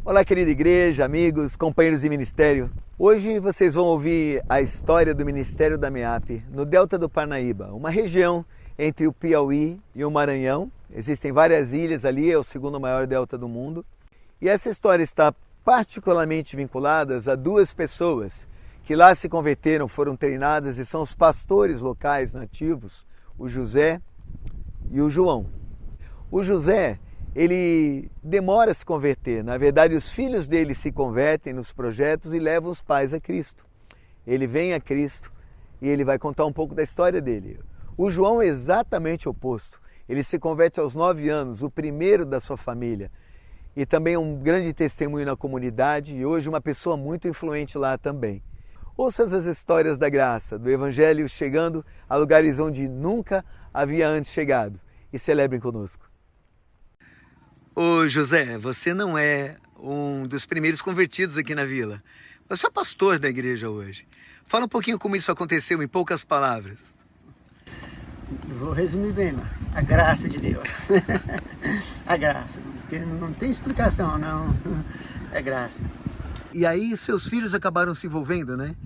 Olá, querida igreja, amigos, companheiros de ministério. Hoje vocês vão ouvir a história do Ministério da MEAP no Delta do Parnaíba, uma região entre o Piauí e o Maranhão. Existem várias ilhas ali, é o segundo maior delta do mundo. E essa história está particularmente vinculada a duas pessoas que lá se converteram, foram treinadas e são os pastores locais nativos, o José e o João. O José, ele demora a se converter. Na verdade, os filhos dele se convertem nos projetos e levam os pais a Cristo. Ele vem a Cristo e ele vai contar um pouco da história dele. O João é exatamente o oposto. Ele se converte aos 9 anos, o primeiro da sua família. E também um grande testemunho na comunidade e hoje uma pessoa muito influente lá também. Ouça as histórias da graça, do Evangelho chegando a lugares onde nunca havia antes chegado. E celebrem conosco. Ô José, você não é um dos primeiros convertidos aqui na vila. Você é pastor da igreja hoje. Fala um pouquinho como isso aconteceu em poucas palavras. Eu vou resumir bem, mas a graça de Deus. A graça, porque não tem explicação, não. É graça. E aí seus filhos acabaram se envolvendo, né?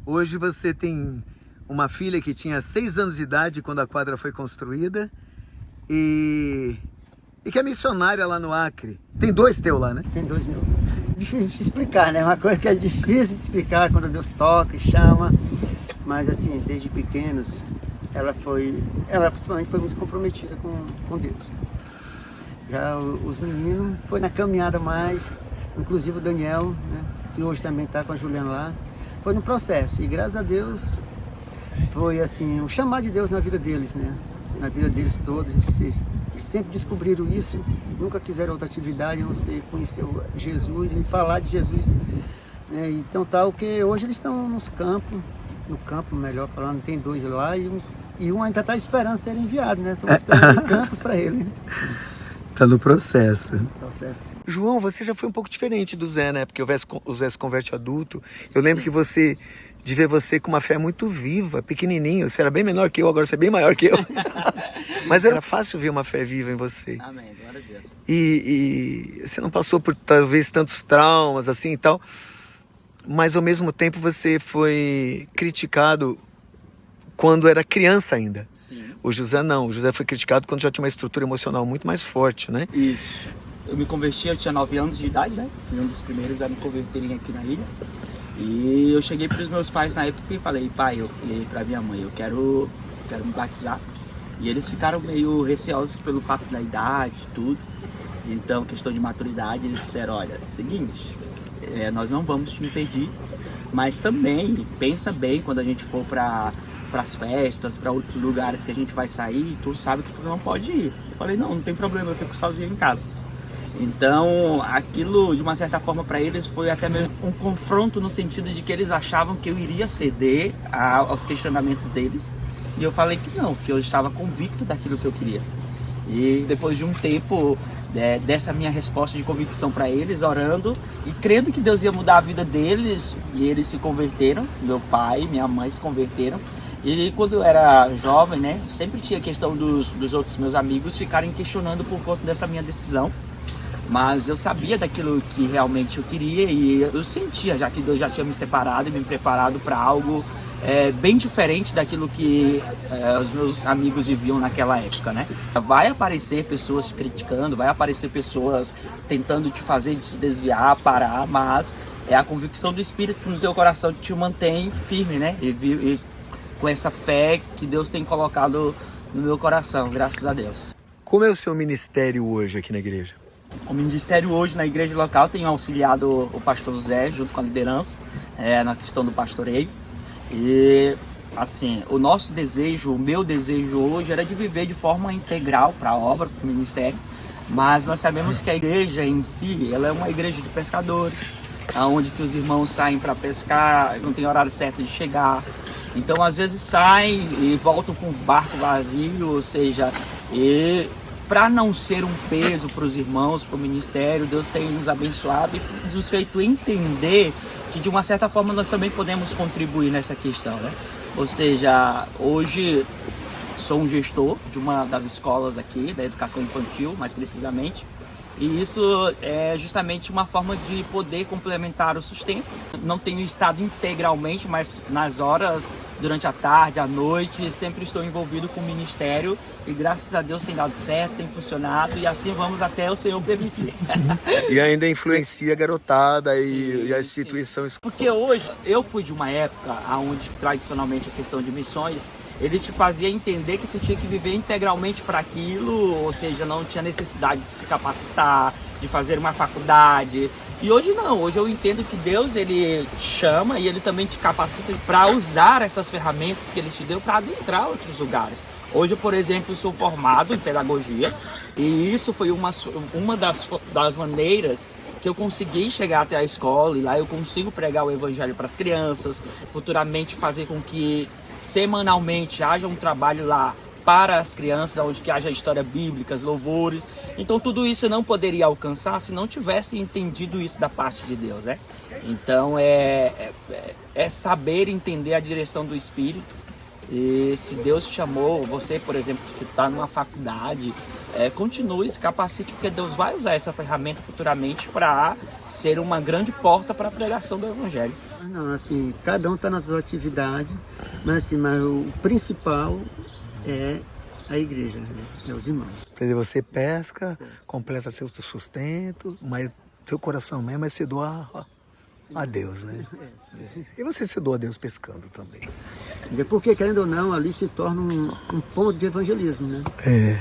Hoje você tem uma filha que tinha 6 anos de idade quando a quadra foi construída e que é missionária lá no Acre. Tem 2 teus lá, né? Tem 2 mil. Difícil de explicar, né? Uma coisa que é difícil de explicar quando Deus toca e chama. Mas assim, desde pequenos, ela principalmente foi muito comprometida com Deus. Já os meninos foi na caminhada mais, inclusive o Daniel, né? Que hoje também está com a Juliana lá. Foi no processo e graças a Deus foi assim, um chamado de Deus na vida deles, né? Na vida deles todos, eles sempre descobriram isso, nunca quiseram outra atividade, a não ser conhecer Jesus e falar de Jesus, né? Então tal que hoje eles estão no campo, melhor falando, tem 2 lá e um ainda está esperando ser enviado, né? Estão esperando campos para ele. Tá no processo. Sim. João, você já foi um pouco diferente do Zé, né? Porque o Zé se converte adulto. Eu lembro que de ver você com uma fé muito viva, pequenininho. Você era bem menor que eu, agora você é bem maior que eu. Mas era fácil ver uma fé viva em você. Amém, glória a Deus. E você não passou por talvez tantos traumas assim e tal. Mas ao mesmo tempo você foi criticado quando era criança ainda. Sim. O José não. O José foi criticado quando já tinha uma estrutura emocional muito mais forte, né? Isso. Eu me converti, eu tinha 9 anos de idade, né? Fui um dos primeiros a me converterem aqui na ilha. E eu cheguei para os meus pais na época e falei, pai, e para minha mãe, eu quero me batizar. E eles ficaram meio receosos pelo fato da idade e tudo. Então, questão de maturidade, eles disseram, olha, é o seguinte, nós não vamos te impedir, mas também pensa bem quando a gente for para as festas, para outros lugares que a gente vai sair, tu sabe que tu não pode ir. Eu falei, não tem problema, eu fico sozinho em casa. Então, aquilo, de uma certa forma, para eles foi até mesmo um confronto no sentido de que eles achavam que eu iria ceder aos questionamentos deles. E eu falei que não, que eu estava convicto daquilo que eu queria. E depois de um tempo dessa minha resposta de convicção para eles, orando e crendo que Deus ia mudar a vida deles, e eles se converteram, meu pai e minha mãe se converteram. E quando eu era jovem, né, sempre tinha a questão dos outros meus amigos ficarem questionando por conta dessa minha decisão. Mas eu sabia daquilo que realmente eu queria e eu sentia, já que Deus já tinha me separado e me preparado para algo bem diferente daquilo que os meus amigos viviam naquela época, né? Vai aparecer pessoas te criticando, vai aparecer pessoas tentando te fazer te desviar, parar, mas é a convicção do Espírito no teu coração que te mantém firme, né? E com essa fé que Deus tem colocado no meu coração, graças a Deus. Como é o seu ministério hoje aqui na igreja? O ministério hoje na igreja local tem auxiliado o pastor Zé junto com a liderança na questão do pastoreio. E assim, o nosso desejo, o meu desejo hoje era de viver de forma integral para a obra, para o ministério. Mas nós sabemos que a igreja em si, ela é uma igreja de pescadores, onde que os irmãos saem para pescar, não tem horário certo de chegar. Então às vezes saem e voltam com o barco vazio, ou seja, para não ser um peso para os irmãos, para o ministério, Deus tem nos abençoado e nos feito entender que de uma certa forma nós também podemos contribuir nessa questão, né? Ou seja, hoje sou um gestor de uma das escolas aqui, da educação infantil, mais precisamente, E isso é justamente uma forma de poder complementar o sustento. Não tenho estado integralmente, mas nas horas, durante a tarde, à noite, sempre estou envolvido com o ministério e graças a Deus tem dado certo, tem funcionado e assim vamos até o Senhor permitir. E ainda influencia a garotada e as Sim. instituições. Porque hoje, eu fui de uma época onde tradicionalmente a questão de missões, ele te fazia entender que tu tinha que viver integralmente para aquilo, ou seja, não tinha necessidade de se capacitar, de fazer uma faculdade. E hoje não, hoje eu entendo que Deus, ele te chama e ele também te capacita para usar essas ferramentas que ele te deu para adentrar outros lugares. Hoje, por exemplo, eu sou formado em pedagogia e isso foi uma das maneiras que eu consegui chegar até a escola e lá eu consigo pregar o evangelho para as crianças, futuramente fazer com que semanalmente haja um trabalho lá para as crianças, onde que haja história bíblicas, louvores. Então tudo isso eu não poderia alcançar se não tivesse entendido isso da parte de Deus, né? Então é saber entender a direção do Espírito. E se Deus te chamou, você, por exemplo, que está numa faculdade, continue, se capacite, porque Deus vai usar essa ferramenta futuramente para ser uma grande porta para a pregação do Evangelho. Não, assim, cada um está na sua atividade, mas o principal é a igreja, né? É os irmãos. Quer dizer, você pesca, completa seu sustento, mas seu coração mesmo é se doar a Deus, né? E você se doa a Deus pescando também. Porque, querendo ou não, ali se torna um ponto de evangelismo, né?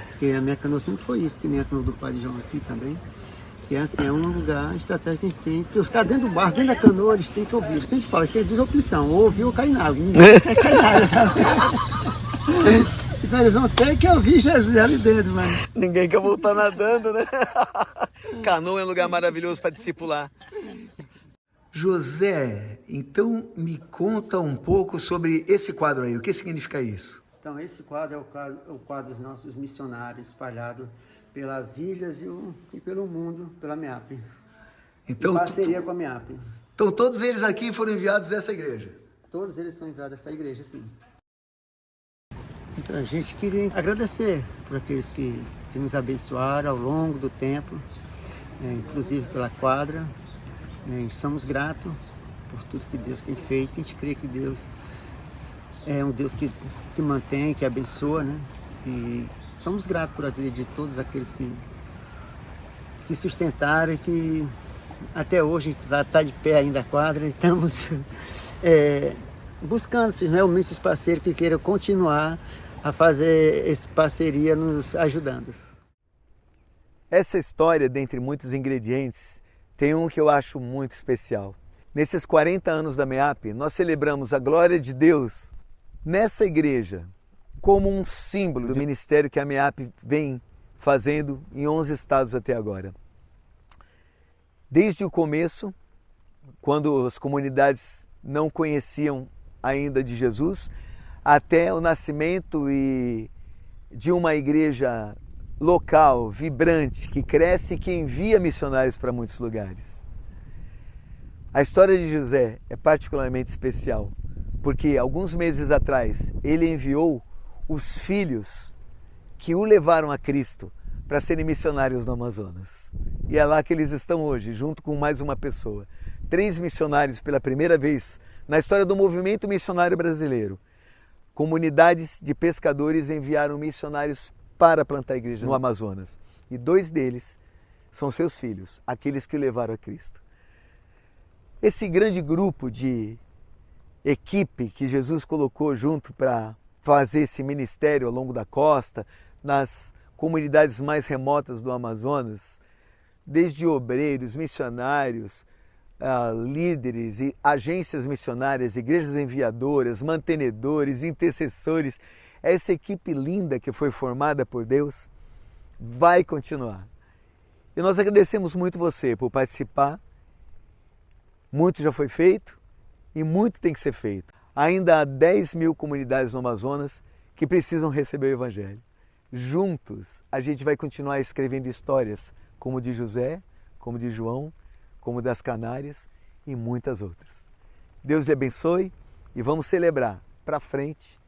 Porque a minha canoa sempre foi isso, que nem a canoa do Padre João aqui também. Que assim, é um lugar estratégico que a gente tem, porque os caras dentro do barco, dentro da canoa, eles têm que ouvir. Eles sempre falam, eles têm duas opções, ou ouvir ou cair na água. Ninguém quer cair na água, sabe? Então eles vão ter que ouvir Jesus ali dentro, mano. Ninguém quer voltar nadando, né? Canoa é um lugar maravilhoso para discipular. José, então me conta um pouco sobre esse quadro aí. O que significa isso? Então esse quadro é o quadro dos nossos missionários espalhados pelas ilhas e pelo mundo, pela MEAP. Então, em parceria com a MEAP. Então todos eles aqui foram enviados dessa igreja? Todos eles são enviados dessa igreja, sim. Então a gente queria agradecer por aqueles que nos abençoaram ao longo do tempo, inclusive pela quadra. Somos gratos por tudo que Deus tem feito. A gente crê que Deus é um Deus que mantém, que abençoa, né? E somos gratos por a vida de todos aqueles que sustentaram e que até hoje está de pé ainda a quadra. Estamos buscando esses parceiros que queiram continuar a fazer essa parceria nos ajudando. Essa história, dentre muitos ingredientes, tem um que eu acho muito especial. Nesses 40 anos da MEAP, nós celebramos a glória de Deus nessa igreja como um símbolo do ministério que a MEAP vem fazendo em 11 estados até agora. Desde o começo, quando as comunidades não conheciam ainda de Jesus, até o nascimento de uma igreja local, vibrante, que cresce e que envia missionários para muitos lugares. A história de José é particularmente especial, porque alguns meses atrás ele enviou os filhos que o levaram a Cristo para serem missionários no Amazonas. E é lá que eles estão hoje, junto com mais uma pessoa. 3 missionários pela primeira vez na história do movimento missionário brasileiro. Comunidades de pescadores enviaram missionários para plantar a igreja no Amazonas. E 2 deles são seus filhos, aqueles que o levaram a Cristo. Esse grande grupo de equipe que Jesus colocou junto para fazer esse ministério ao longo da costa, nas comunidades mais remotas do Amazonas, desde obreiros, missionários, líderes e agências missionárias, igrejas enviadoras, mantenedores, intercessores. Essa equipe linda que foi formada por Deus vai continuar. E nós agradecemos muito você por participar. Muito já foi feito e muito tem que ser feito. Ainda há 10 mil comunidades no Amazonas que precisam receber o Evangelho. Juntos, a gente vai continuar escrevendo histórias como de José, como de João, como das Canárias e muitas outras. Deus lhe abençoe e vamos celebrar para frente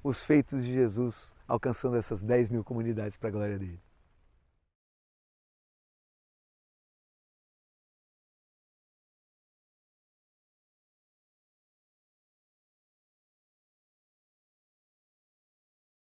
os feitos de Jesus alcançando essas 10 mil comunidades para a glória dele.